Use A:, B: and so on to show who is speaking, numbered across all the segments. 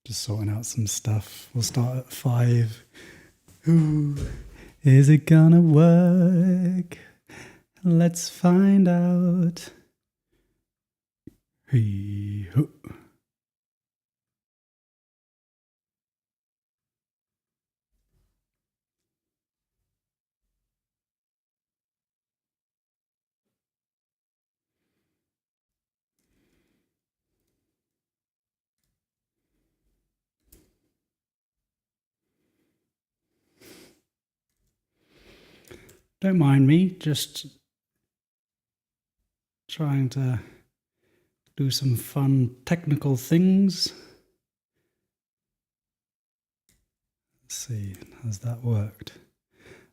A: Just sorting out some stuff. We'll start at 5. Ooh, is it gonna work? Let's find out. Hee-hoo. Don't mind me, just trying to do some fun technical things. Let's see, has that worked?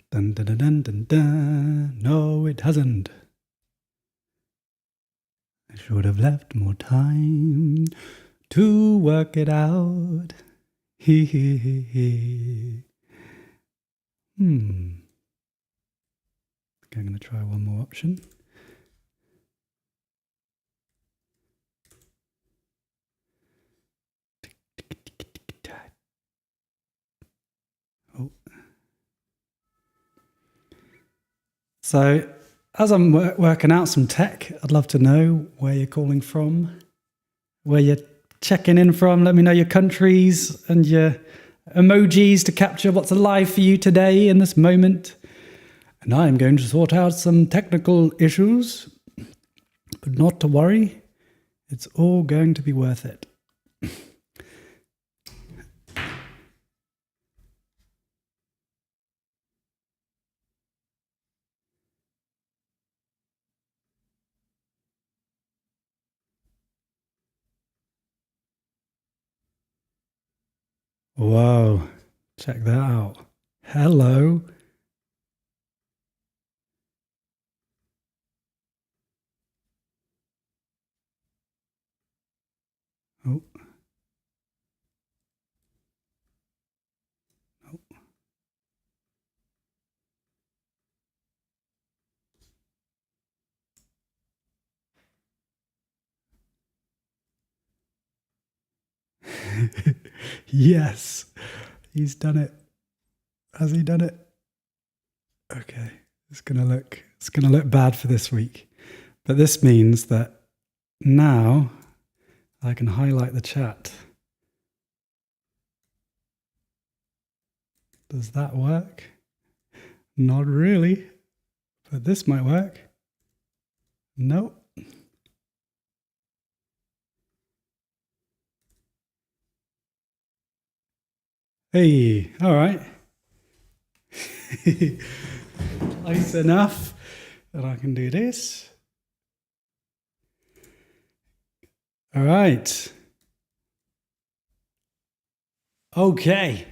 A: Dun dun dun dun dun dun. No, it hasn't. I should have left more time to work it out. Hee hee hee hee. Okay, I'm going to try one more option. Oh. So, as I'm working out some tech, I'd love to know where you're calling from, where you're checking in from. Let me know your countries and your emojis to capture what's alive for you today in this moment. And I'm going to sort out some technical issues, but not to worry, it's all going to be worth it. Whoa, check that out. Hello. Oh. Oh. Yes, he's done it. Has he done it? Okay, it's gonna look bad for this week. But this means that now I can highlight the chat. Does that work? Not really, but this might work. Nope. Hey, all right. Close enough that I can do this. All right. Okay.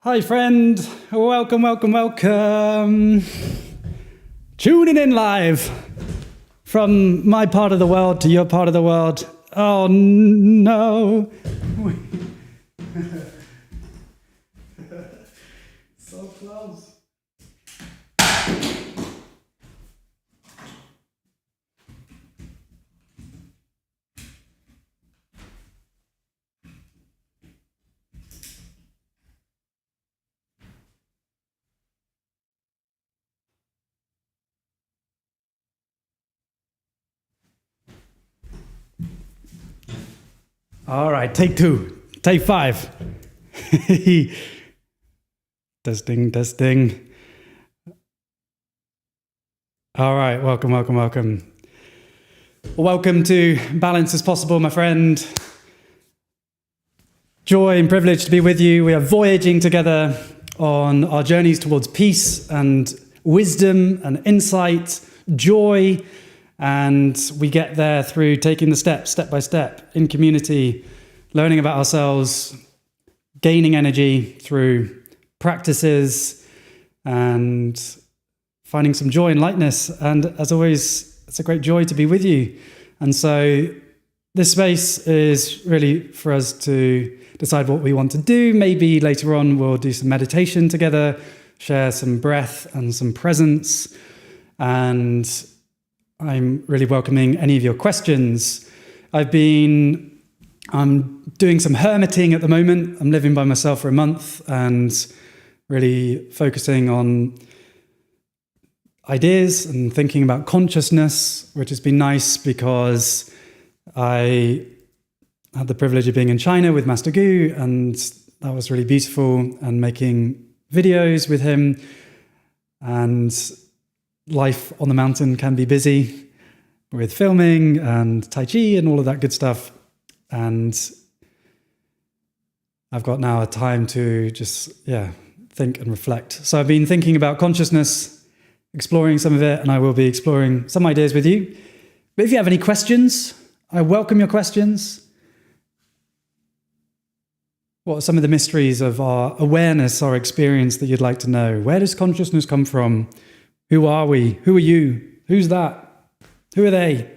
A: Hi, friend. Welcome, welcome, welcome. Tuning in live from my part of the world to your part of the world. Oh, no. So close. All right, take 2, take 5. Testing, testing. All right, welcome, welcome, welcome. Welcome to Balance is Possible, my friend. Joy and privilege to be with you. We are voyaging together on our journeys towards peace and wisdom and insight, joy. And we get there through taking the steps, step by step, in community, learning about ourselves, gaining energy through practices, and finding some joy and lightness. And as always, it's a great joy to be with you. And so this space is really for us to decide what we want to do. Maybe later on we'll do some meditation together, share some breath and some presence, and I'm really welcoming any of your questions. I'm doing some hermiting at the moment. I'm living by myself for a month and really focusing on ideas and thinking about consciousness, which has been nice because I had the privilege of being in China with Master Gu, and that was really beautiful, and making videos with him. And life on the mountain can be busy with filming and Tai Chi and all of that good stuff. And I've got now a time to just, think and reflect. So I've been thinking about consciousness, exploring some of it, and I will be exploring some ideas with you. But if you have any questions, I welcome your questions. What are some of the mysteries of our awareness, our experience that you'd like to know? Where does consciousness come from? Who are we? Who are you? Who's that? Who are they?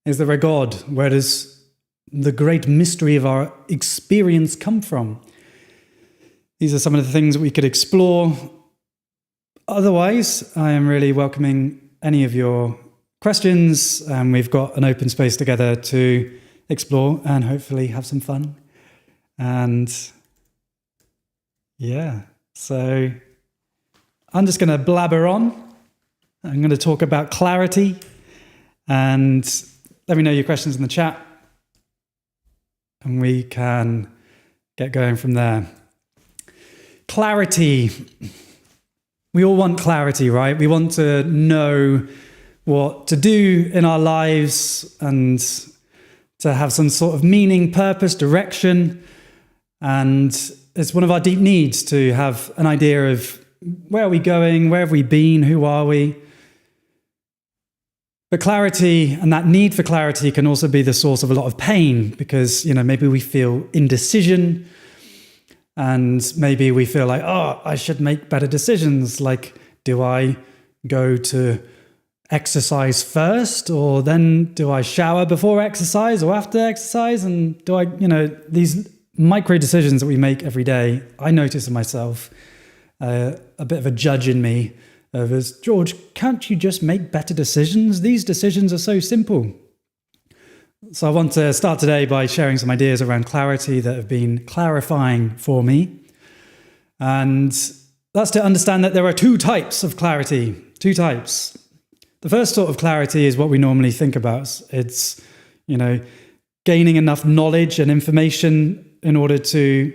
A: Is there a God? Where does the great mystery of our experience come from? These are some of the things that we could explore. Otherwise, I am really welcoming any of your questions, and we've got an open space together to explore and hopefully have some fun. And so I'm just going to blabber on. I'm going to talk about clarity, and let me know your questions in the chat and we can get going from there. Clarity. We all want clarity, right? We want to know what to do in our lives and to have some sort of meaning, purpose, direction. And it's one of our deep needs to have an idea of where are we going, where have we been, who are we? But clarity and that need for clarity can also be the source of a lot of pain because, maybe we feel indecision and maybe we feel like, I should make better decisions. Like, do I go to exercise first, or then do I shower before exercise or after exercise? And do I, these micro decisions that we make every day, I notice in myself a bit of a judge in me of, George, can't you just make better decisions? These decisions are so simple. So I want to start today by sharing some ideas around clarity that have been clarifying for me. And that's to understand that there are two types of clarity, two types. The first sort of clarity is what we normally think about. It's, gaining enough knowledge and information in order to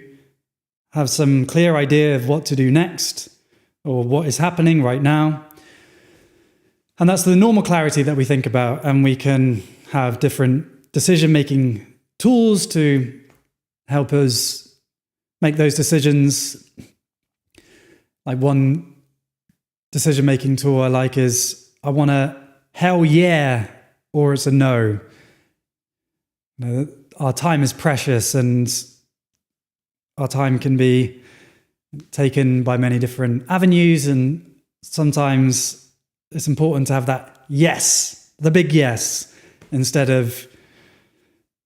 A: have some clear idea of what to do next or what is happening right now. And that's the normal clarity that we think about. And we can have different decision-making tools to help us make those decisions. Like one decision-making tool I like is, I want a hell yeah, or it's a no. Our time is precious and our time can be taken by many different avenues, and sometimes it's important to have that yes, the big yes, instead of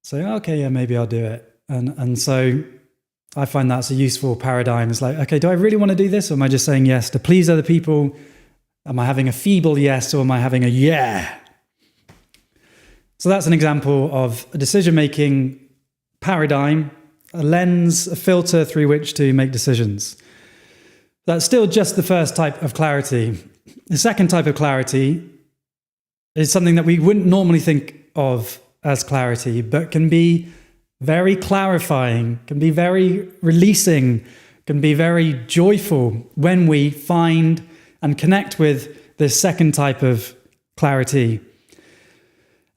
A: saying, okay, yeah, maybe I'll do it. And so I find that's a useful paradigm. It's like, okay, do I really want to do this, or am I just saying yes to please other people? Am I having a feeble yes, or am I having a yeah? So that's an example of a decision-making paradigm, a lens, a filter through which to make decisions. That's still just the first type of clarity. The second type of clarity is something that we wouldn't normally think of as clarity, but can be very clarifying, can be very releasing, can be very joyful when we find and connect with this second type of clarity.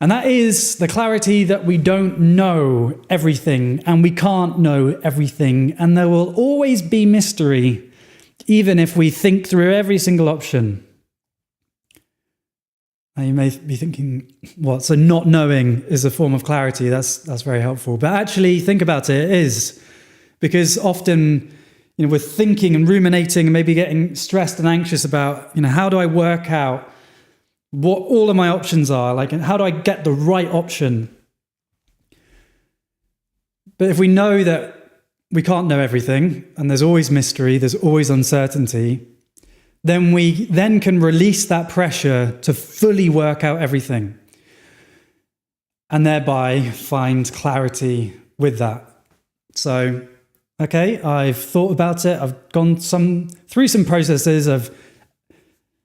A: And that is the clarity that we don't know everything and we can't know everything, and there will always be mystery even if we think through every single option. Now you may be thinking, what, so not knowing is a form of clarity? That's very helpful. But actually think about it, it is. Because often, we're thinking and ruminating and maybe getting stressed and anxious about, how do I work out what all of my options are? Like, how do I get the right option? But if we know that we can't know everything and there's always mystery, there's always uncertainty, then we then can release that pressure to fully work out everything and thereby find clarity with that. So, okay, I've thought about it. I've gone through some processes. I've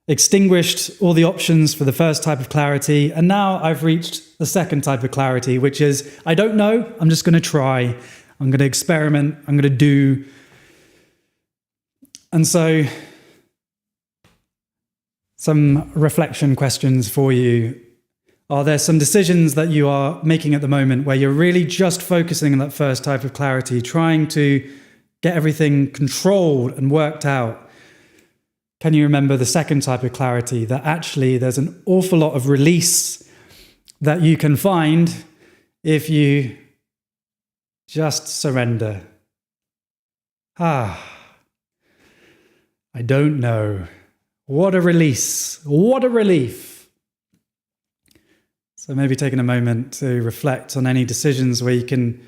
A: extinguished all the options for the first type of clarity. And now I've reached the second type of clarity, which is, I don't know. I'm just going to try. I'm going to experiment. I'm going to do. And so some reflection questions for you. Are there some decisions that you are making at the moment where you're really just focusing on that first type of clarity, trying to get everything controlled and worked out? Can you remember the second type of clarity, that actually there's an awful lot of release that you can find if you just surrender? I don't know. What a release. What a relief. So maybe taking a moment to reflect on any decisions where you can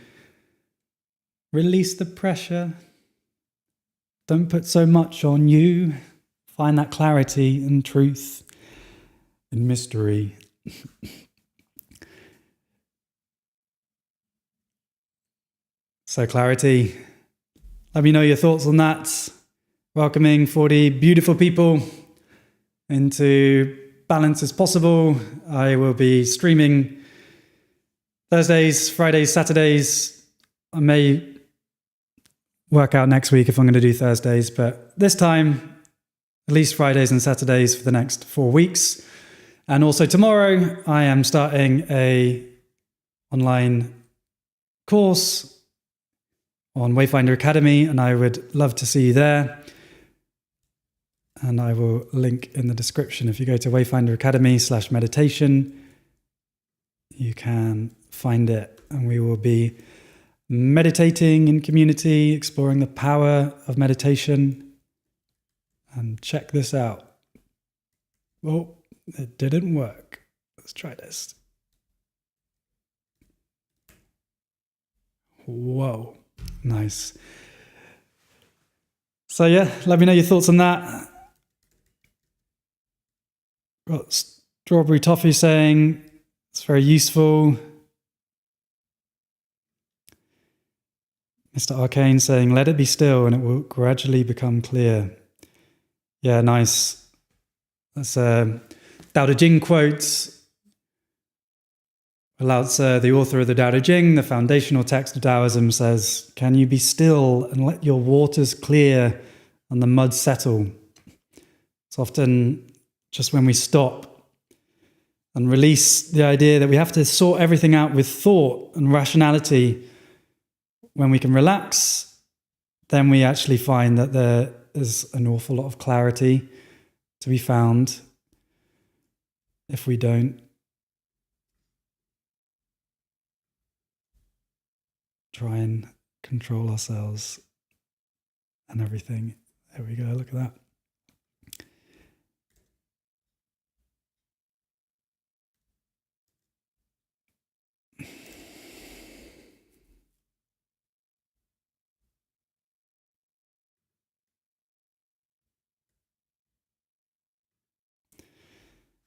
A: release the pressure. Don't put so much on you. Find that clarity and truth and mystery. So clarity. Let me know your thoughts on that. Welcoming 40 beautiful people into Balance Is Possible. I will be streaming Thursdays, Fridays, Saturdays. I may work out next week if I'm going to do Thursdays, but this time, at least Fridays and Saturdays for the next 4 weeks. And also tomorrow, I am starting a online course on Wayfinder Academy, and I would love to see you there. And I will link in the description. If you go to Wayfinder Academy/meditation, you can find it. And we will be meditating in community, exploring the power of meditation. And check this out. Oh, it didn't work. Let's try this. Whoa, nice. So yeah, let me know your thoughts on that. Got Strawberry Toffee saying it's very useful. Mr. Arcane saying, let it be still and it will gradually become clear. Yeah, nice. That's a Tao Te Ching quote. Lao Tzu, the author of the Tao Te Ching, the foundational text of Daoism, says, can you be still and let your waters clear and the mud settle? It's often just when we stop and release the idea that we have to sort everything out with thought and rationality, when we can relax, then we actually find that there is an awful lot of clarity to be found. If we don't try and control ourselves and everything. There we go, look at that.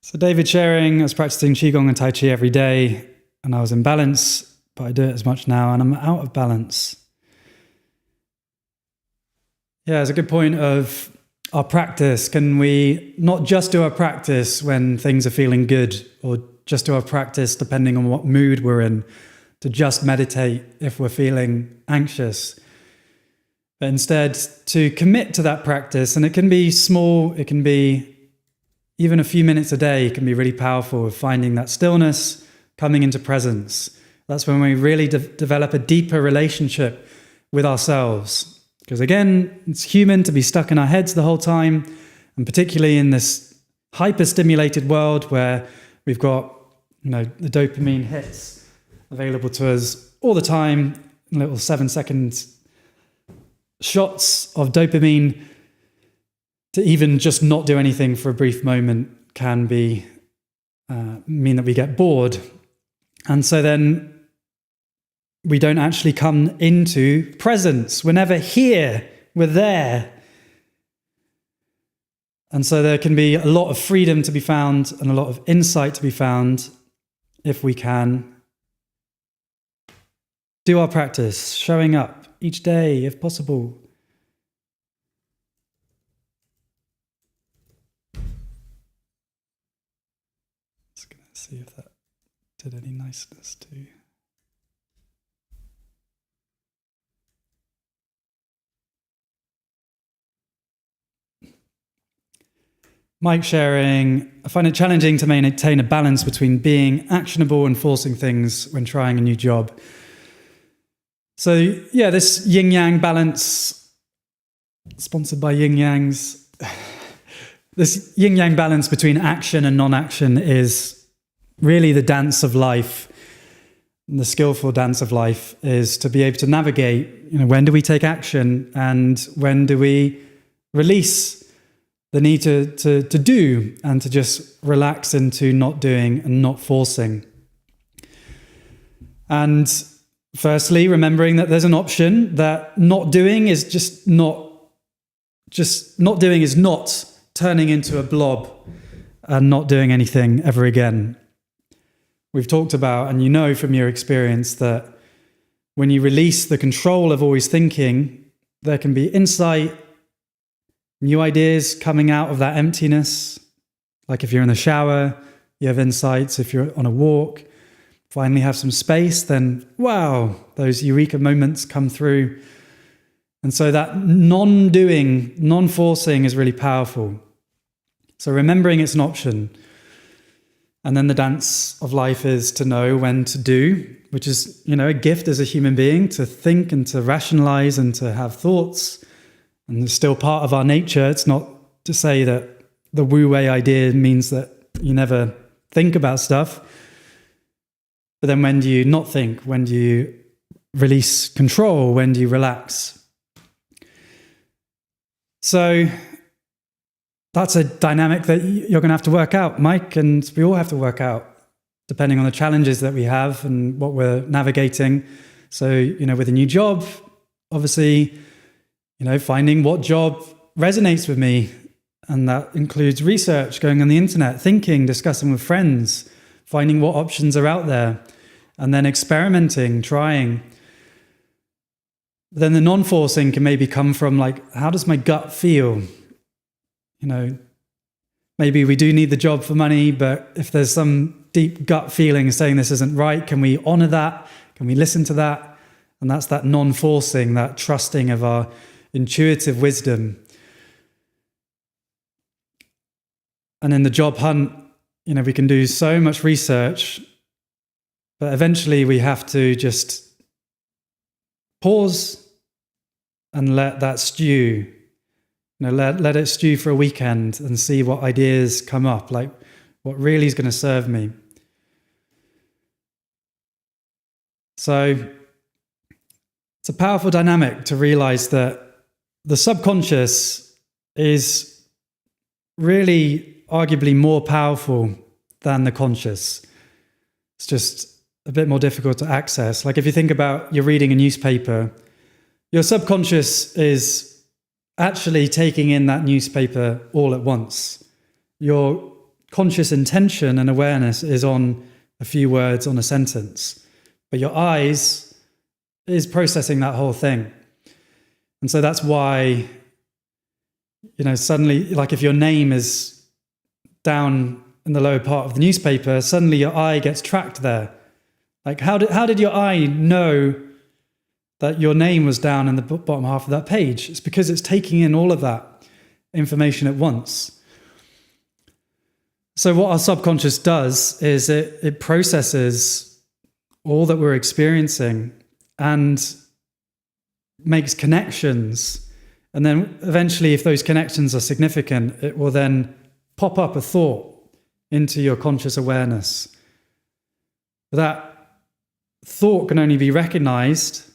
A: So David sharing, I was practicing Qigong and Tai Chi every day and I was in balance, but I do it as much now and I'm out of balance. Yeah, it's a good point of our practice. Can we not just do our practice when things are feeling good, or just do our practice depending on what mood we're in, to just meditate if we're feeling anxious, but instead to commit to that practice. And it can be small, it can be even a few minutes a day, can be really powerful of finding that stillness, coming into presence. That's when we really develop a deeper relationship with ourselves. Because again, it's human to be stuck in our heads the whole time, and particularly in this hyper-stimulated world where we've got, the dopamine hits available to us all the time, little 7-second shots of dopamine. To even just not do anything for a brief moment can be mean that we get bored. And so then we don't actually come into presence. We're never here, we're there. And so there can be a lot of freedom to be found and a lot of insight to be found if we can do our practice, showing up each day if possible. Just going to see if that did any niceness too. Mike sharing, I find it challenging to maintain a balance between being actionable and forcing things when trying a new job. So yeah, this yin-yang balance, sponsored by Yin Yangs, this yin-yang balance between action and non-action is really the dance of life. And the skillful dance of life is to be able to navigate, when do we take action and when do we release the need to do and to just relax into not doing and not forcing. And firstly, remembering that there's an option that not doing is not turning into a blob and not doing anything ever again. We've talked about, and you know from your experience, that when you release the control of always thinking, there can be insight, new ideas coming out of that emptiness. Like if you're in the shower, you have insights. If you're on a walk, finally have some space, then wow, those eureka moments come through. And so that non-doing, non-forcing is really powerful. So remembering it's an option. And then the dance of life is to know when to do, which is, a gift as a human being, to think and to rationalize and to have thoughts. And it's still part of our nature. It's not to say that the wu-wei idea means that you never think about stuff. But then when do you not think? When do you release control? When do you relax? So that's a dynamic that you're going to have to work out, Mike, and we all have to work out, depending on the challenges that we have and what we're navigating. So, with a new job, obviously, finding what job resonates with me. And that includes research, going on the internet, thinking, discussing with friends, finding what options are out there, and then experimenting, trying. Then the non-forcing can maybe come from how does my gut feel? Maybe we do need the job for money, but if there's some deep gut feeling saying this isn't right, can we honor that? Can we listen to that? And that's that non-forcing, that trusting of our intuitive wisdom. And in the job hunt, we can do so much research, but eventually we have to just pause and let that stew. Let it stew for a weekend and see what ideas come up, like what really is going to serve me. So it's a powerful dynamic to realize that the subconscious is really arguably more powerful than the conscious. It's just a bit more difficult to access. Like if you think about you're reading a newspaper, your subconscious is actually taking in that newspaper all at once. Your conscious intention and awareness is on a few words on a sentence, but your eyes is processing that whole thing. And so that's why, suddenly, like if your name is down in the lower part of the newspaper, suddenly your eye gets tracked there. Like how did your eye know that your name was down in the bottom half of that page? It's because it's taking in all of that information at once. So what our subconscious does is it processes all that we're experiencing and makes connections. And then eventually, if those connections are significant, it will then pop up a thought into your conscious awareness. That thought can only be recognized,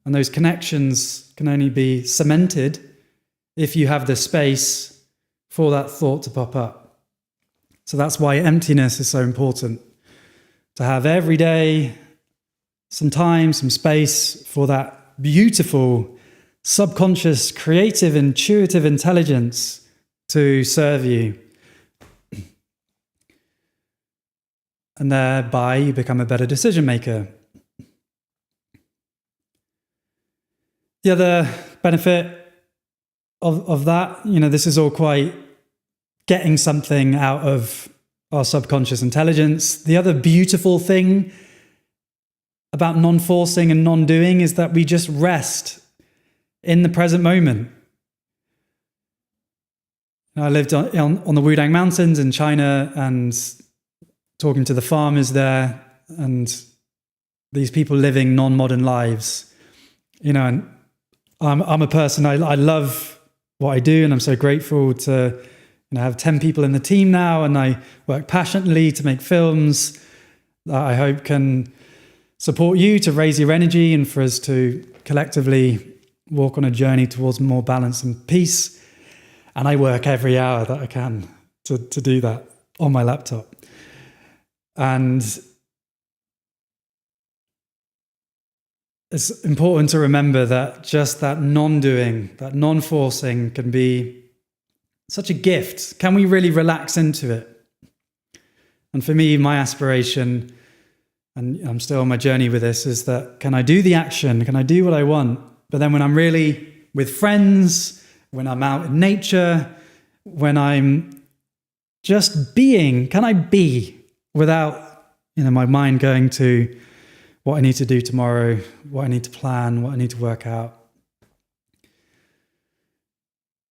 A: and those connections can only be cemented if you have the space for that thought to pop up. So that's why emptiness is so important. To have every day some time, some space for that beautiful, subconscious, creative, intuitive intelligence to serve you. And thereby you become a better decision maker. The other benefit of that, this is all quite getting something out of our subconscious intelligence. The other beautiful thing about non-forcing and non-doing is that we just rest in the present moment. I lived on the Wudang Mountains in China and talking to the farmers there and these people living non-modern lives. And I'm a person, I love what I do, and I'm so grateful to have 10 people in the team now, and I work passionately to make films that I hope can support you to raise your energy and for us to collectively walk on a journey towards more balance and peace. And I work every hour that I can to do that on my laptop. And it's important to remember that just that non-doing, that non-forcing can be such a gift. Can we really relax into it? And for me, my aspiration, and I'm still on my journey with this, is that can I do the action? Can I do what I want? But then when I'm really with friends, when I'm out in nature, when I'm just being, can I be without, my mind going to what I need to do tomorrow, what I need to plan, what I need to work out?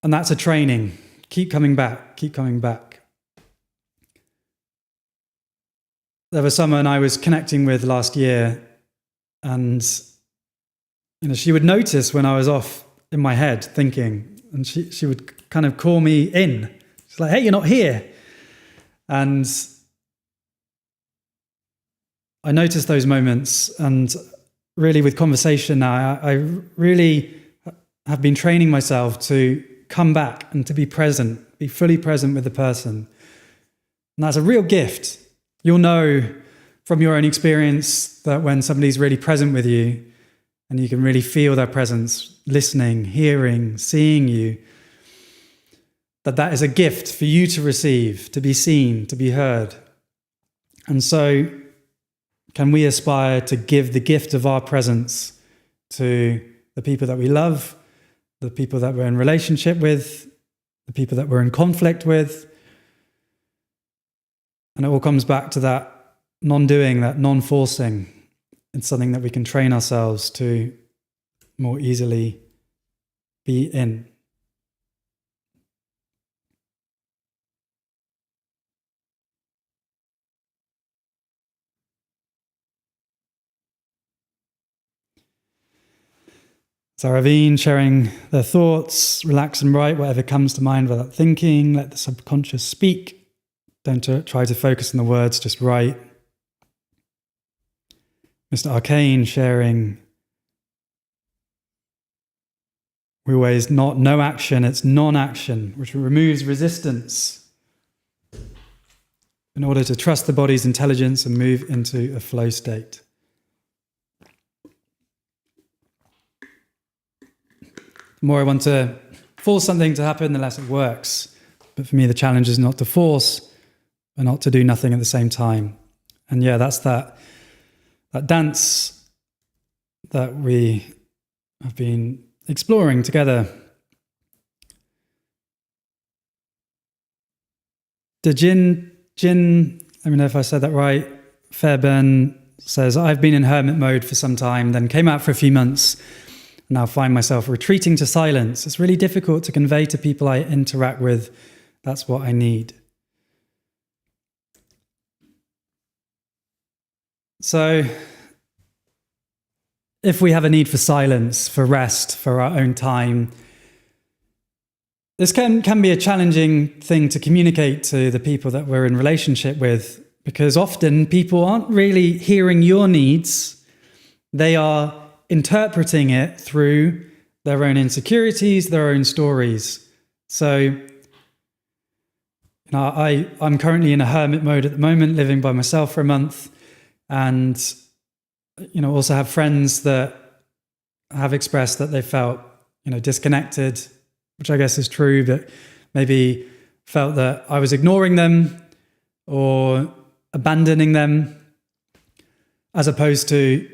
A: And that's a training. Keep coming back, keep coming back. There was someone I was connecting with last year, and she would notice when I was off in my head thinking, and she would kind of call me in. She's like, "Hey, you're not here." And I noticed those moments, and really with conversation now, I really have been training myself to come back and to be present, be fully present with the person. And that's a real gift. You'll know from your own experience that when somebody's really present with you and you can really feel their presence, listening, hearing, seeing you, that is a gift for you to receive, to be seen, to be heard. And so can we aspire to give the gift of our presence to the people that we love, the people that we're in relationship with, the people that we're in conflict with? And it all comes back to that non-doing, that non-forcing. It's something that we can train ourselves to more easily be in. So Raveen sharing their thoughts, relax and write whatever comes to mind without thinking, let the subconscious speak. Don't try to focus on the words, just write. Mr. Arcane sharing, we always not no action, it's non-action, which removes resistance in order to trust the body's intelligence and move into a flow state. The more I want to force something to happen, the less it works. But for me, the challenge is not to force, but not to do nothing at the same time. And yeah, that's that dance that we have been exploring together. The Jin, let me know if I said that right, Fairburn says, I've been in hermit mode for some time, then came out for a few months, and now find myself retreating to silence. It's really difficult to convey to people I interact with, that's what I need. So, if we have a need for silence, for rest, for our own time, this can be a challenging thing to communicate to the people that we're in relationship with, because often people aren't really hearing your needs. They are interpreting it through their own insecurities, their own stories. So, I'm currently in a hermit mode at the moment, living by myself for a month. And, also have friends that have expressed that they felt, disconnected, which I guess is true, but maybe felt that I was ignoring them or abandoning them, as opposed to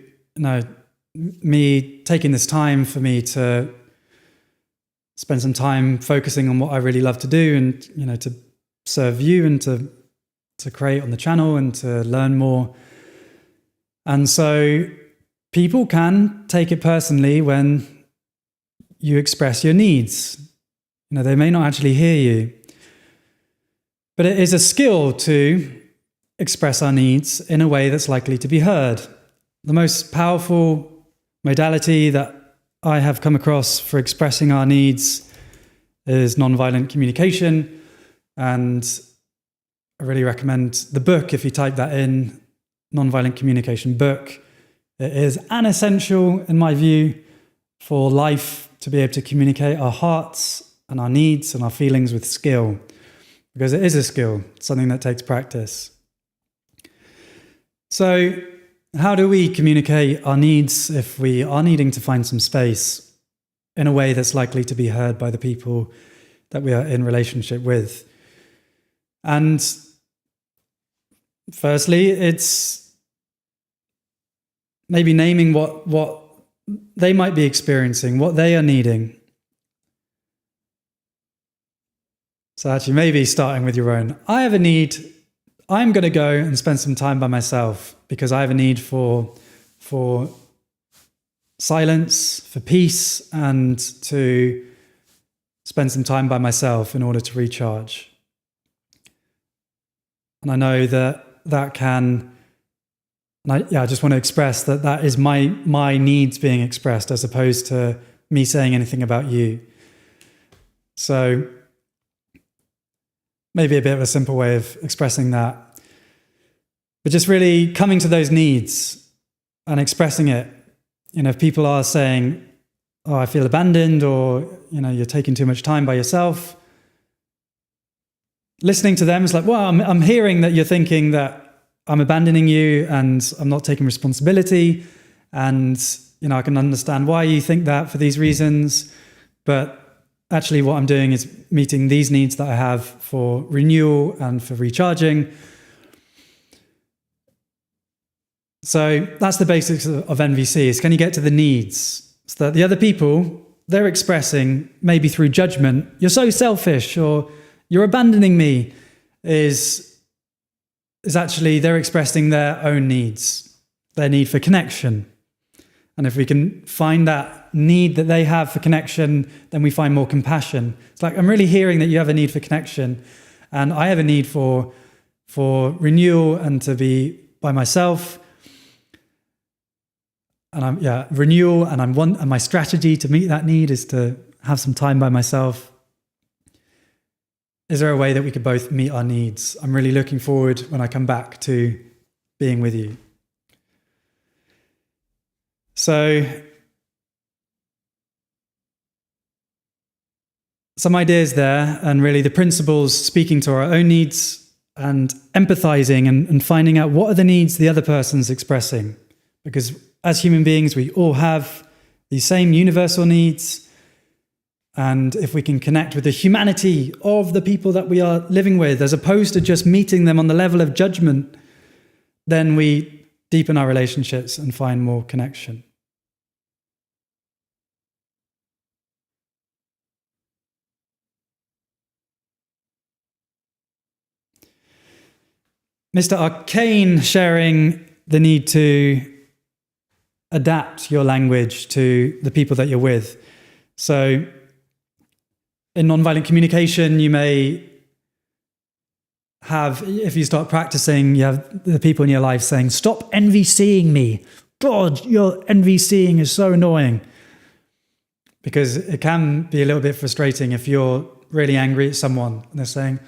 A: me taking this time for me to spend some time focusing on what I really love to do, and to serve you and to create on the channel and to learn more. And so people can take it personally when you express your needs. They may not actually hear you, but it is a skill to express our needs in a way that's likely to be heard. The most powerful modality that I have come across for expressing our needs is nonviolent communication, and I really recommend the book. If you type that in, nonviolent communication book, it is an essential, in my view, for life to be able to communicate our hearts and our needs and our feelings with skill, because it is a skill, something that takes practice. So how do we communicate our needs if we are needing to find some space in a way that's likely to be heard by the people that we are in relationship with? And firstly, it's maybe naming what they might be experiencing, what they are needing. So actually, maybe starting with your own. I have a need. I'm going to go and spend some time by myself because I have a need for silence, for peace, and to spend some time by myself in order to recharge. And I know that can, and I just want to express that is my needs being expressed as opposed to me saying anything about you. So maybe a bit of a simple way of expressing that. But just really coming to those needs and expressing it. If people are saying, oh, I feel abandoned, or, you're taking too much time by yourself, listening to them is like, well, I'm hearing that you're thinking that I'm abandoning you and I'm not taking responsibility. And, I can understand why you think that for these reasons. But actually what I'm doing is meeting these needs that I have for renewal and for recharging. So that's the basics of NVC, is can you get to the needs so that the other people, they're expressing, maybe through judgment, you're so selfish or you're abandoning me, is actually they're expressing their own needs, their need for connection. And if we can find that need that they have for connection, then we find more compassion. It's like, I'm really hearing that you have a need for connection, and I have a need for renewal and to be by myself. And renewal, and my strategy to meet that need is to have some time by myself. Is there a way that we could both meet our needs? I'm really looking forward when I come back to being with you. So, some ideas there, and really the principles speaking to our own needs and empathizing and finding out what are the needs the other person's expressing. Because as human beings, we all have these same universal needs. And if we can connect with the humanity of the people that we are living with, as opposed to just meeting them on the level of judgment, then we deepen our relationships and find more connection. Mr. Arcane sharing the need to adapt your language to the people that you're with. So in nonviolent communication, you may have, if you start practicing, you have the people in your life saying, stop NVCing me. God, your NVCing is so annoying. Because it can be a little bit frustrating if you're really angry at someone and they're saying,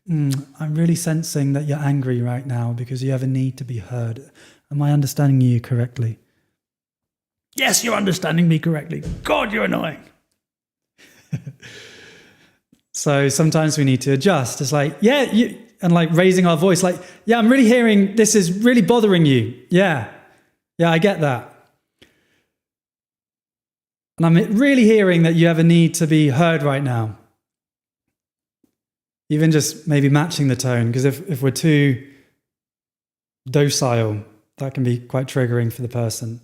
A: I'm really sensing that you're angry right now because you have a need to be heard. Am I understanding you correctly? Yes, you're understanding me correctly. God, you're annoying. So sometimes we need to adjust. It's like, and like raising our voice, like, yeah, I'm really hearing this is really bothering you. Yeah, I get that. And I'm really hearing that you have a need to be heard right now. even just maybe matching the tone, because if we're too docile, that can be quite triggering for the person.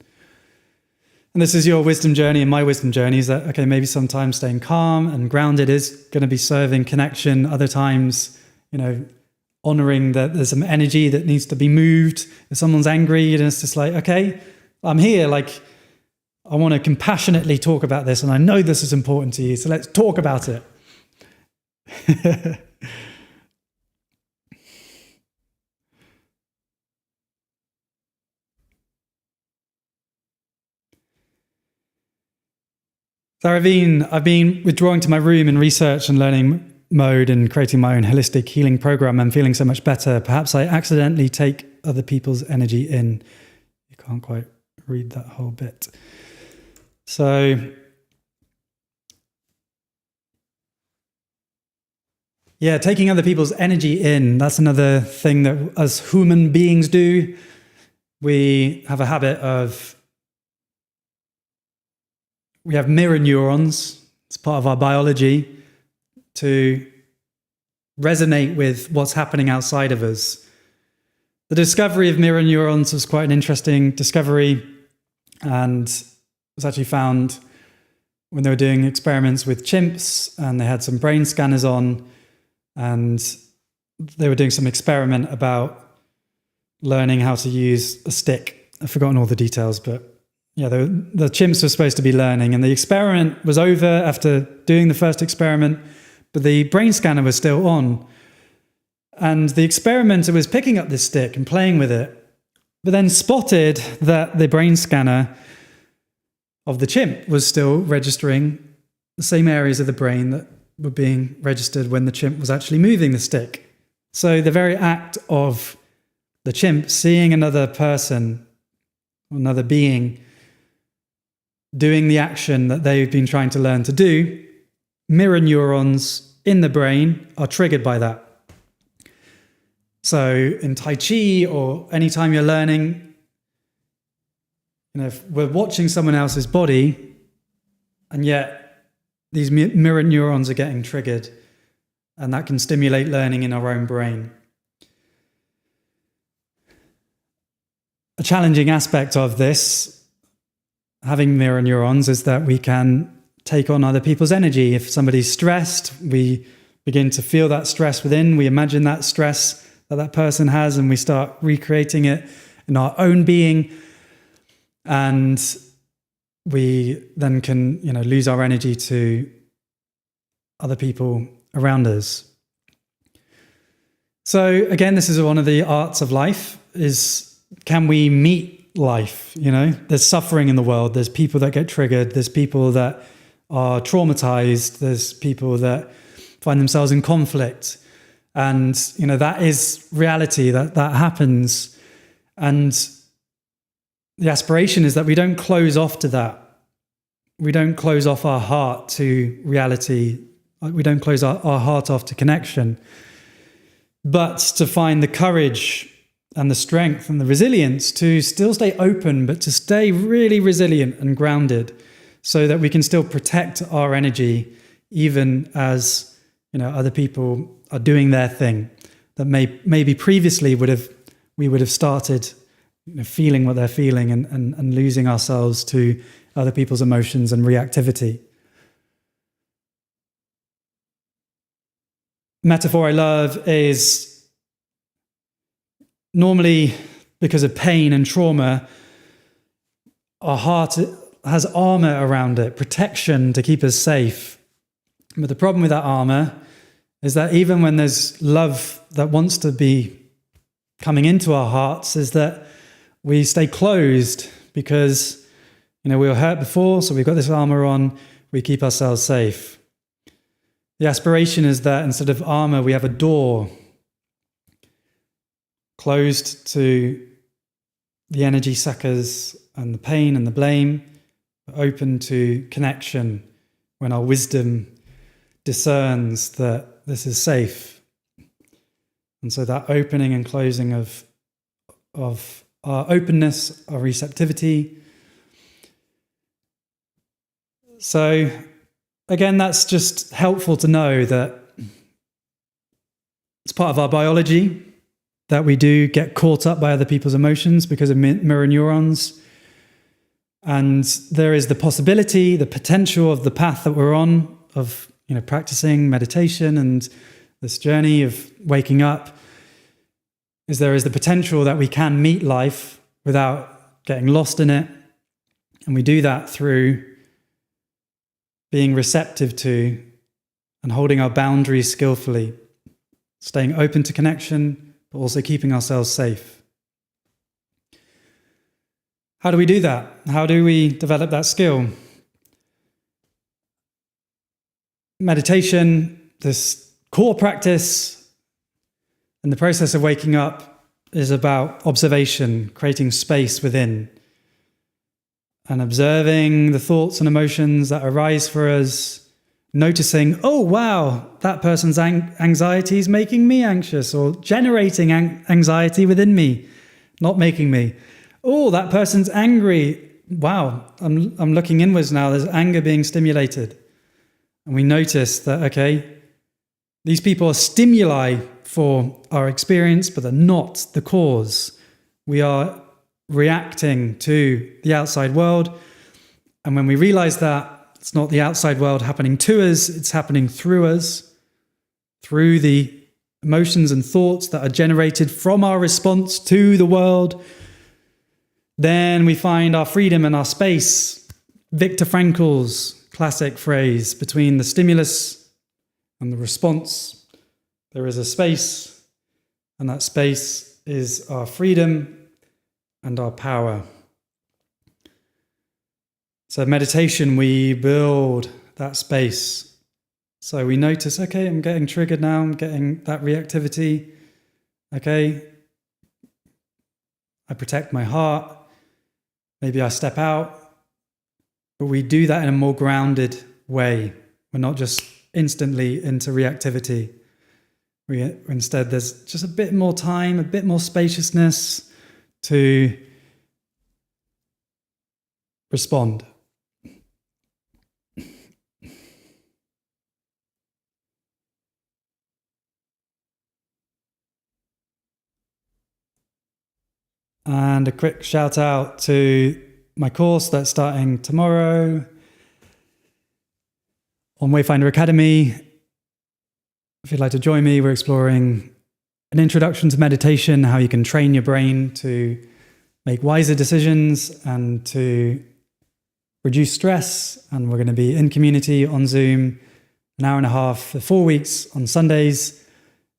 A: And this is your wisdom journey and my wisdom journey, is that, okay, maybe sometimes staying calm and grounded is going to be serving connection. Other times, honoring that there's some energy that needs to be moved. If someone's angry, and it's just like, okay, I'm here, like, I want to compassionately talk about this, and I know this is important to you, so let's talk about it. So I've been withdrawing to my room in research and learning mode and creating my own holistic healing program. I'm feeling so much better. Perhaps I accidentally take other people's energy in. You can't quite read that whole bit. So yeah, taking other people's energy in, that's another thing that as human beings do. We have a habit of, we have mirror neurons, it's part of our biology, to resonate with what's happening outside of us. The discovery of mirror neurons was quite an interesting discovery, and was actually found when they were doing experiments with chimps, and they had some brain scanners on, and they were doing some experiment about learning how to use a stick. I've forgotten all the details, but yeah, the chimps were supposed to be learning, and the experiment was over after doing the first experiment, but the brain scanner was still on. And the experimenter was picking up this stick and playing with it, but then spotted that the brain scanner of the chimp was still registering the same areas of the brain that were being registered when the chimp was actually moving the stick. So the very act of the chimp seeing another person, another being, doing the action that they've been trying to learn to do, mirror neurons in the brain are triggered by that. So in Tai Chi, or anytime you're learning, if we're watching someone else's body, and yet these mirror neurons are getting triggered, and that can stimulate learning in our own brain. A challenging aspect of this, having mirror neurons, is that we can take on other people's energy. If somebody's stressed, we begin to feel that stress within. We imagine that stress that person has, and we start recreating it in our own being. And we then can, lose our energy to other people around us. So again, this is one of the arts of life, is can we meet life? There's suffering in the world. There's people that get triggered. There's people that are traumatized. There's people that find themselves in conflict. And, that is reality, that happens. And the aspiration is that we don't close off to that. We don't close off our heart to reality. We don't close our heart off to connection. But to find the courage and the strength and the resilience to still stay open, but to stay really resilient and grounded, so that we can still protect our energy, even as other people are doing their thing. That maybe previously we would have started feeling what they're feeling, and losing ourselves to other people's emotions and reactivity. Metaphor I love is, normally because of pain and trauma, our heart has armor around it, protection to keep us safe. But the problem with that armor is that even when there's love that wants to be coming into our hearts, is that we stay closed because, we were hurt before, so we've got this armor on, we keep ourselves safe. The aspiration is that instead of armor, we have a door closed to the energy suckers and the pain and the blame, open to connection when our wisdom discerns that this is safe. And so that opening and closing of our openness, our receptivity. So again, that's just helpful to know that It's part of our biology that we do get caught up by other people's emotions because of mirror neurons. And there is the possibility, the potential of the path that we're on, of practicing meditation and this journey of waking up, is there is the potential that we can meet life without getting lost in it. And we do that through being receptive to and holding our boundaries skillfully, staying open to connection, but also keeping ourselves safe. How do we do that? How do we develop that skill? Meditation, this core practice, and the process of waking up is about observation, creating space within, and observing the thoughts and emotions that arise for us, noticing, oh wow, that person's anxiety is making me anxious, or generating anxiety within me, not making me. Oh, that person's angry. Wow, I'm looking inwards now. There's anger being stimulated. And we notice that, okay, these people are stimuli for our experience, but they're not the cause. We are reacting to the outside world. And when we realize that it's not the outside world happening to us, it's happening through us, through the emotions and thoughts that are generated from our response to the world, then we find our freedom and our space. Viktor Frankl's classic phrase, between the stimulus and the response, there is a space, and that space is our freedom and our power. So meditation, we build that space. So we notice, okay, I'm getting triggered now, I'm getting that reactivity. Okay, I protect my heart. Maybe I step out. But we do that in a more grounded way. We're not just instantly into reactivity. Instead, there's just a bit more time, a bit more spaciousness to respond. And a quick shout out to my course that's starting tomorrow on Wayfinder Academy. If you'd like to join me, we're exploring an introduction to meditation, how you can train your brain to make wiser decisions and to reduce stress. And we're going to be in community on Zoom, an hour and a half for 4 weeks on Sundays.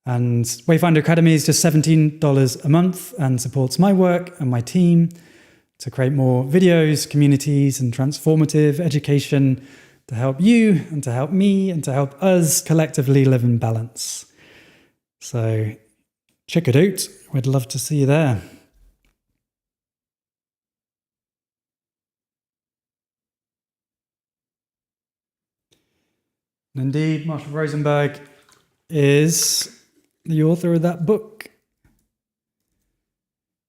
A: And Wayfinder Academy is just $17 a month and supports my work and my team to create more videos, communities, and transformative education to help you and to help me and to help us collectively live in balance. So check it out. We'd love to see you there. And indeed, Marshall Rosenberg is the author of that book.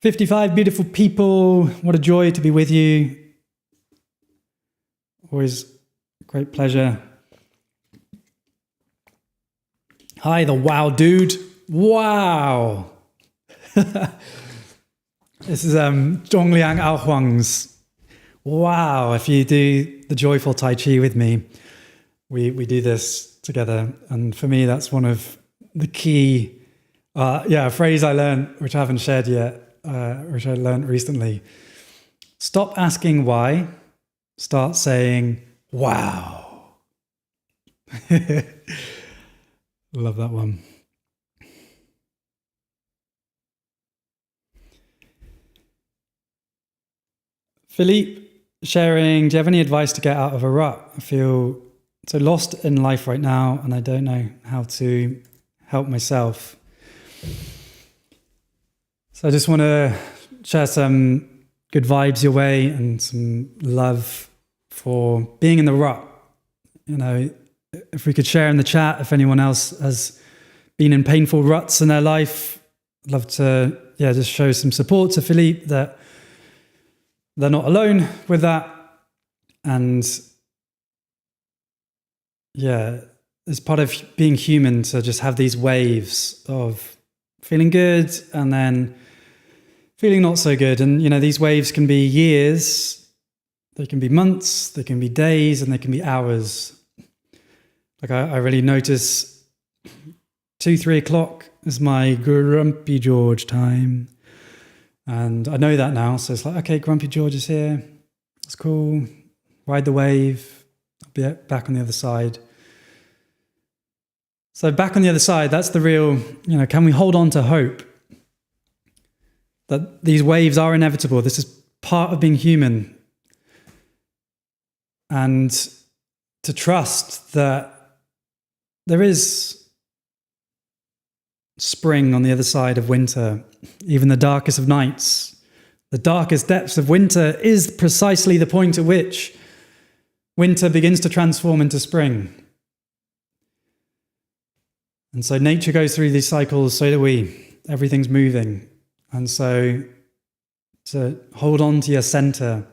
A: 55 beautiful people. What a joy to be with you. Always a great pleasure. Hi, the wow dude. Wow. This is Zhongliang Aohuang's. Wow, if you do the joyful Tai Chi with me, we do this together. And for me, that's one of the key, a phrase I learned, which I haven't shared yet, which I learned recently. Stop asking why. Start saying, wow. Love that one. Philippe sharing, do you have any advice to get out of a rut? I feel so lost in life right now, and I don't know how to help myself. So I just want to share some good vibes your way and some love for being in the rut. You know, if we could share in the chat, if anyone else has been in painful ruts in their life, I'd love to, just show some support to Philippe that they're not alone with that. And it's part of being human to just have these waves of feeling good and then feeling not so good. And, these waves can be years, they can be months, they can be days, and they can be hours. Like I really notice 2-3 o'clock is my grumpy George time. And I know that now. So it's like, okay, grumpy George is here. It's cool. Ride the wave. I'll be back on the other side. So back on the other side, that's the real, can we hold on to hope? That these waves are inevitable. This is part of being human. And to trust that there is spring on the other side of winter, even the darkest of nights. The darkest depths of winter is precisely the point at which winter begins to transform into spring. And so nature goes through these cycles, so do we. Everything's moving. And so to hold on to your center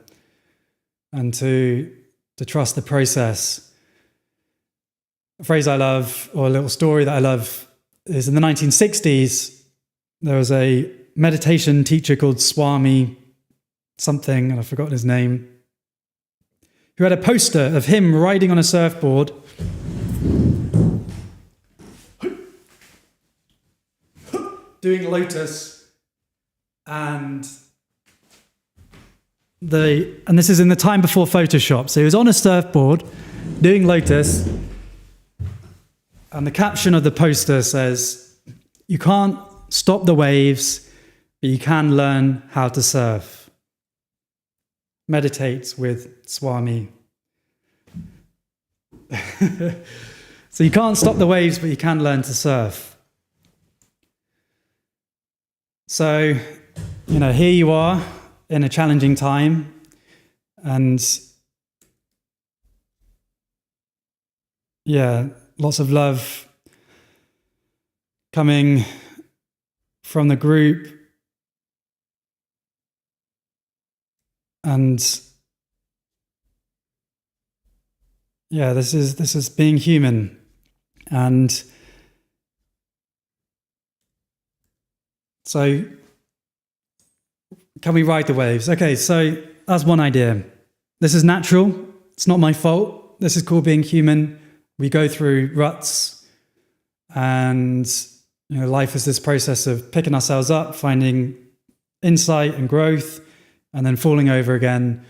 A: and to trust the process. A phrase I love, or a little story that I love, is in the 1960s, there was a meditation teacher called Swami something, and I've forgotten his name, who had a poster of him riding on a surfboard doing lotus, and this is in the time before Photoshop. So he was on a surfboard doing lotus, and the caption of the poster says, "You can't stop the waves, but you can learn how to surf." Meditate with Swami. So you can't stop the waves, but you can learn to surf. So, here you are in a challenging time, and lots of love coming from the group, and this is being human. And so can we ride the waves? Okay, so that's one idea. This is natural. It's not my fault. This is called being human. We go through ruts, and life is this process of picking ourselves up, finding insight and growth, and then falling over again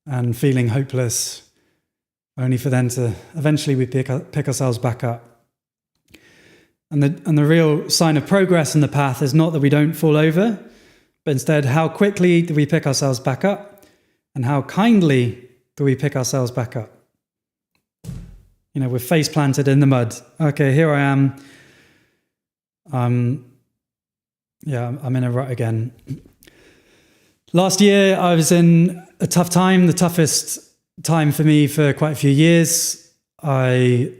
A: and feeling hopeless, only for then to eventually we pick ourselves back up. And the real sign of progress in the path is not that we don't fall over, but instead how quickly do we pick ourselves back up, and how kindly do we pick ourselves back up. We're face planted in the mud. Okay, here I am. I'm in a rut again. Last year I was in a tough time, the toughest time for me for quite a few years. I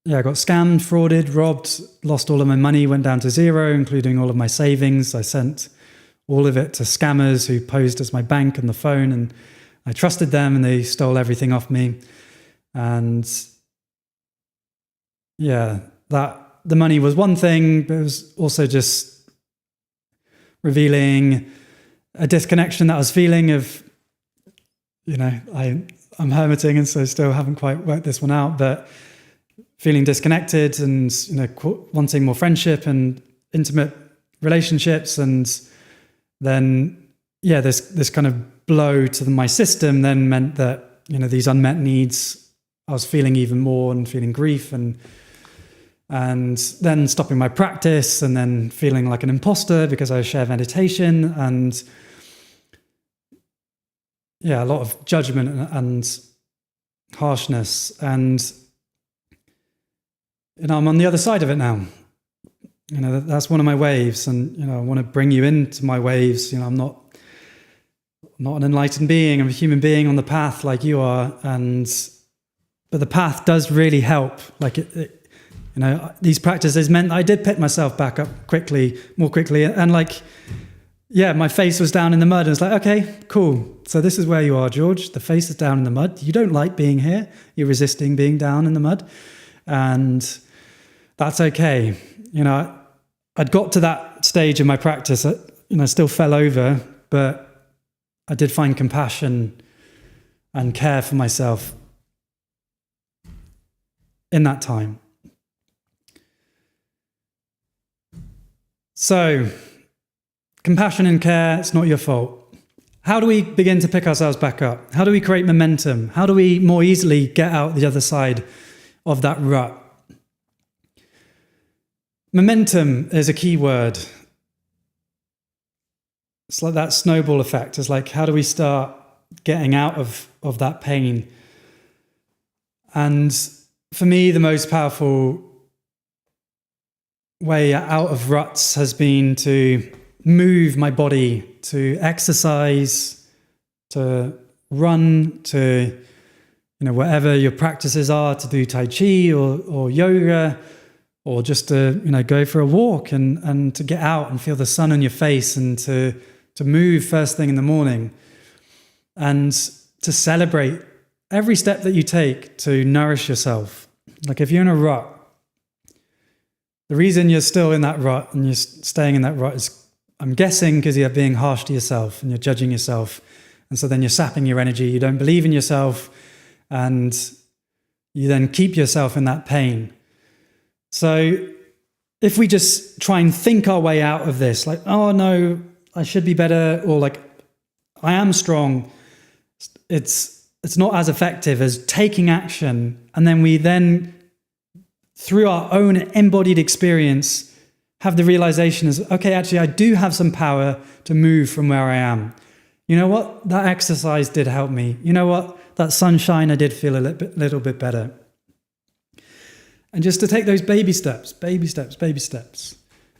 A: got scammed, frauded, robbed, lost all of my money, went down to zero, including all of my savings. I sent all of it to scammers who posed as my bank on the phone, and I trusted them, and they stole everything off me. And the money was one thing, but it was also just revealing a disconnection that I was feeling of, I'm hermiting, and so still haven't quite worked this one out, but feeling disconnected and, wanting more friendship and intimate relationships. And then, this kind of blow to my system then meant that, these unmet needs, I was feeling even more and feeling grief and then stopping my practice and then feeling like an imposter because I share meditation, and a lot of judgment and harshness. And I'm on the other side of it now. That's one of my waves, and I want to bring you into my waves. I'm not an enlightened being. I'm a human being on the path like you are, but the path does really help. Like these practices meant I did pick myself back up more quickly, and my face was down in the mud, and it's like, okay, cool. So this is where you are, George. The face is down in the mud. You don't like being here. You're resisting being down in the mud. And that's okay. I'd got to that stage in my practice, I still fell over, but I did find compassion and care for myself in that time. So, compassion and care, it's not your fault. How do we begin to pick ourselves back up? How do we create momentum? How do we more easily get out the other side of that rut? Momentum is a key word. It's like that snowball effect. It's like, how do we start getting out of that pain? And for me, the most powerful way out of ruts has been to move my body, to exercise, to run, to whatever your practices are, to do Tai Chi or yoga, or just to go for a walk and to get out and feel the sun on your face, and to move first thing in the morning, and to celebrate every step that you take to nourish yourself. Like if you're in a rut, the reason you're still in that rut and you're staying in that rut is, I'm guessing, because you're being harsh to yourself and you're judging yourself. And so then you're sapping your energy. You don't believe in yourself, and you then keep yourself in that pain. So if we just try and think our way out of this, like, oh no, I should be better, or like, I am strong, it's not as effective as taking action. And then we through our own embodied experience, have the realization is, okay, actually, I do have some power to move from where I am. You know what? That exercise did help me. You know what? That sunshine, I did feel a little bit better. And just to take those baby steps,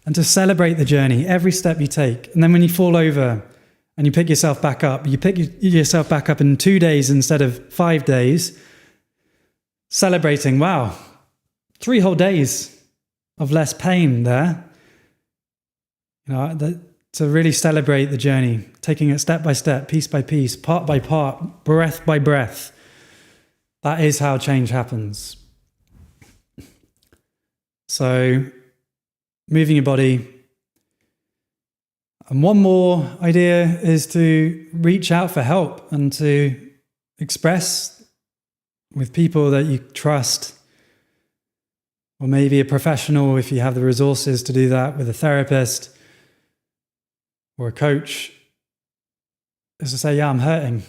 A: and to celebrate the journey, every step you take. And then when you fall over and you pick yourself back up, you pick yourself back up in 2 days instead of 5 days, celebrating, wow, 3 whole days of less pain there. To really celebrate the journey, taking it step by step, piece by piece, part by part, breath by breath. That is how change happens. So, moving your body. And one more idea is to reach out for help and to express with people that you trust, or maybe a professional if you have the resources to do that, with a therapist or a coach, is to say, yeah, I'm hurting.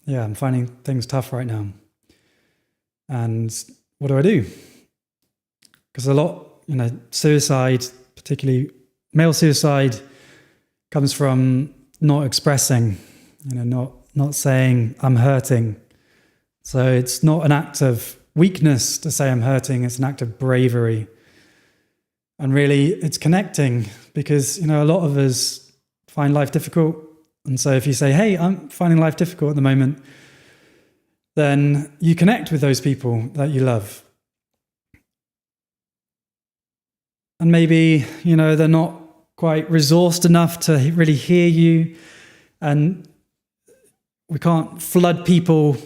A: Yeah, I'm finding things tough right now. And what do I do? Because a lot, suicide, particularly male suicide, comes from not expressing, not saying I'm hurting. So it's not an act of weakness to say I'm hurting, it's an act of bravery. And really, it's connecting, because, a lot of us find life difficult. And so if you say, hey, I'm finding life difficult at the moment, then you connect with those people that you love. And maybe, they're not quite resourced enough to really hear you. And we can't flood people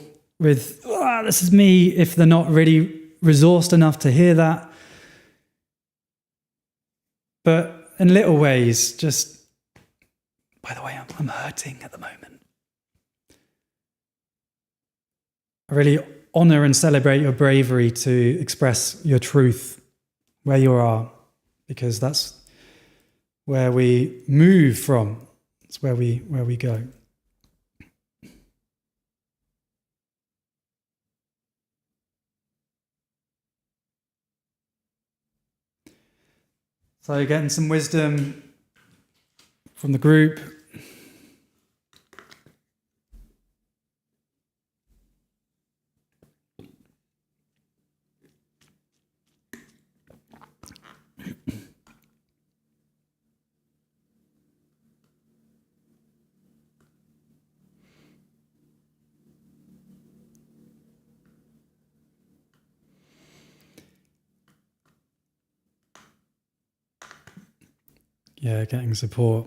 A: with, this is me, if they're not really resourced enough to hear that. But in little ways, just, by the way, I'm hurting at the moment. I really honor and celebrate your bravery to express your truth where you are, because that's where we move from. It's where we go. So getting some wisdom from the group. Yeah, getting support.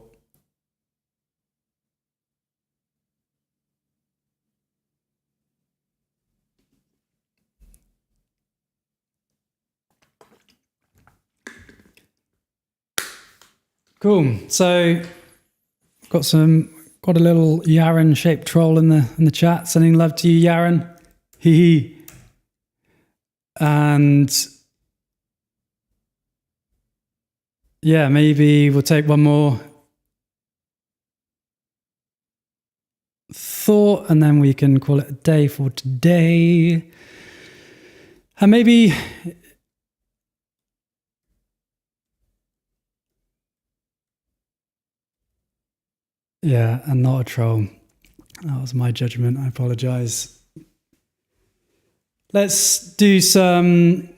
A: Cool. So got a little Yaren-shaped troll in the chat. Sending love to you, Yaren. Hee hee. And yeah, maybe we'll take one more thought and then we can call it a day for today. And maybe yeah, and not a troll. That was my judgment. I apologize. Let's do some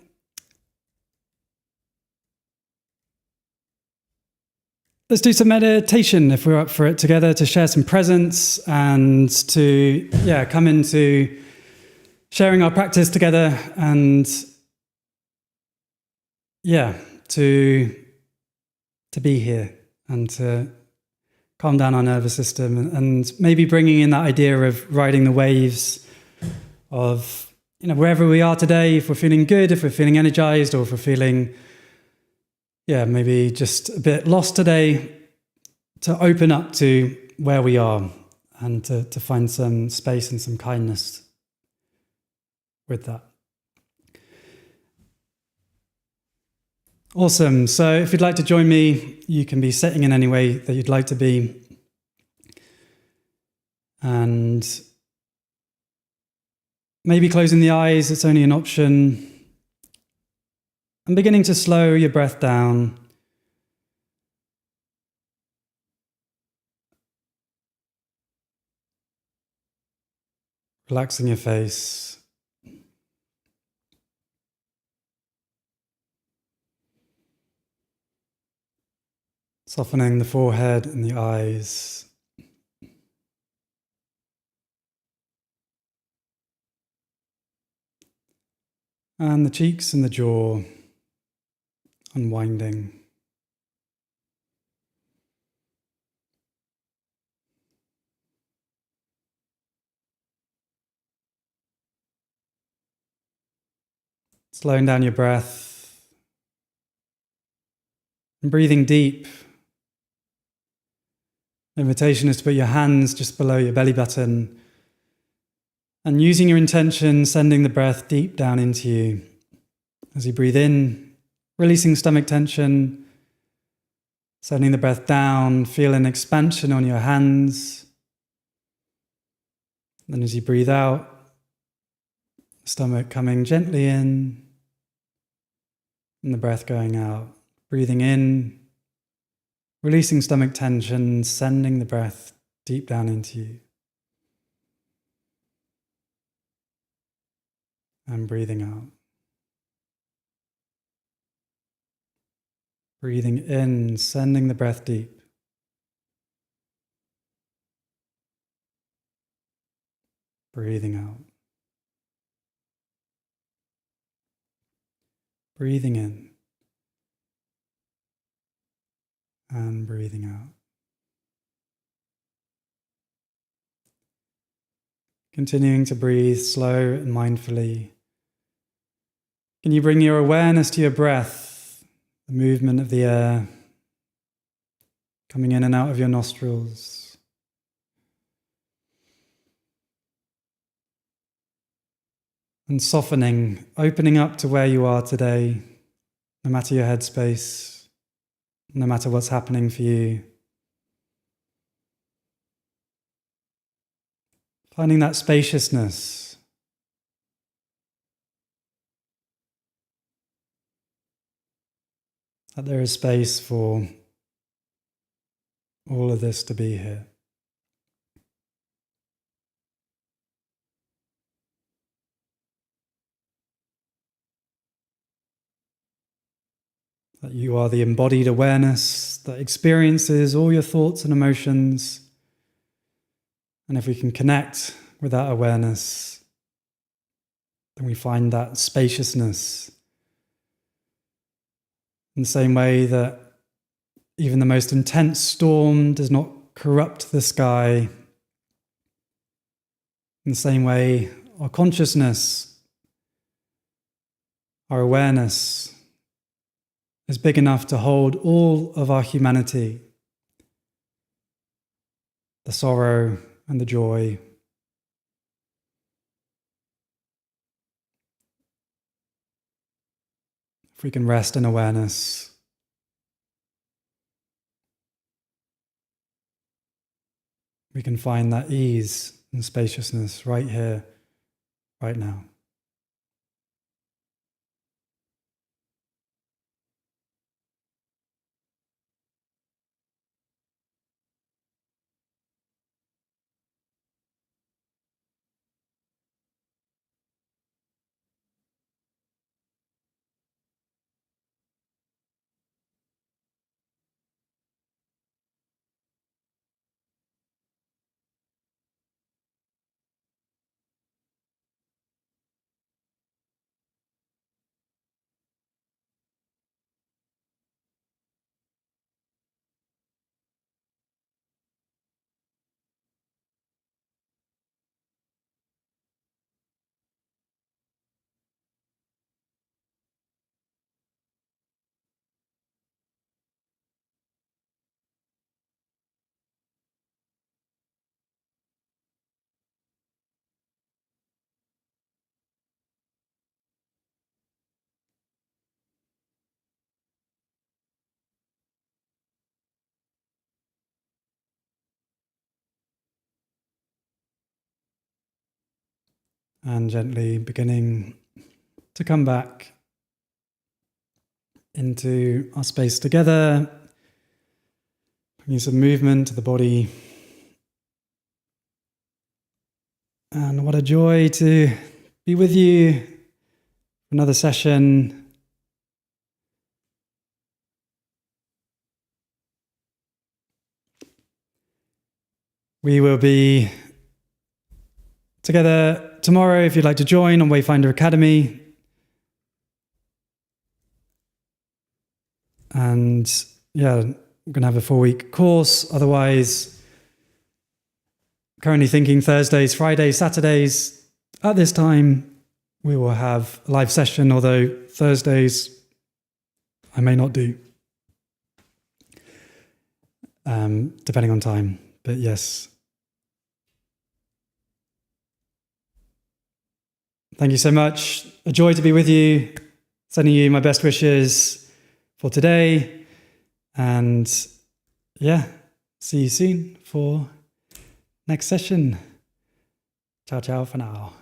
A: meditation if we're up for it together, to share some presence and to come into sharing our practice together and to be here and to calm down our nervous system and maybe bringing in that idea of riding the waves of wherever we are today, if we're feeling good, if we're feeling energized, or if we're feeling maybe just a bit lost today, to open up to where we are and to find some space and some kindness with that. Awesome. So if you'd like to join me, you can be sitting in any way that you'd like to be. And maybe closing the eyes, it's only an option. And beginning to slow your breath down. Relaxing your face. Softening the forehead and the eyes. And the cheeks and the jaw. Unwinding. Slowing down your breath. And breathing deep. The invitation is to put your hands just below your belly button. And using your intention, sending the breath deep down into you. As you breathe in, releasing stomach tension, sending the breath down, feel an expansion on your hands. Then as you breathe out, stomach coming gently in, and the breath going out. Breathing in, releasing stomach tension, sending the breath deep down into you. And breathing out. Breathing in, sending the breath deep. Breathing out. Breathing in. And breathing out. Continuing to breathe slow and mindfully. Can you bring your awareness to your breath, the movement of the air coming in and out of your nostrils? And softening, opening up to where you are today, no matter your headspace, no matter what's happening for you. Finding that spaciousness. That there is space for all of this to be here. That you are the embodied awareness that experiences all your thoughts and emotions. And if we can connect with that awareness, then we find that spaciousness. In the same way that even the most intense storm does not corrupt the sky, in the same way our consciousness, our awareness, is big enough to hold all of our humanity, the sorrow and the joy. If we can rest in awareness, we can find that ease and spaciousness right here, right now. And gently beginning to come back into our space together, bringing some movement to the body. And what a joy to be with you for another session. We will be together tomorrow if you'd like to join on Wayfinder Academy. And yeah, we're going to have a 4-week course. Otherwise, currently thinking Thursdays, Fridays, Saturdays. At this time, we will have a live session, although Thursdays I may not do, depending on time. But yes. Thank you so much. A joy to be with you. Sending you my best wishes for today. And yeah, see you soon for next session. Ciao, ciao for now.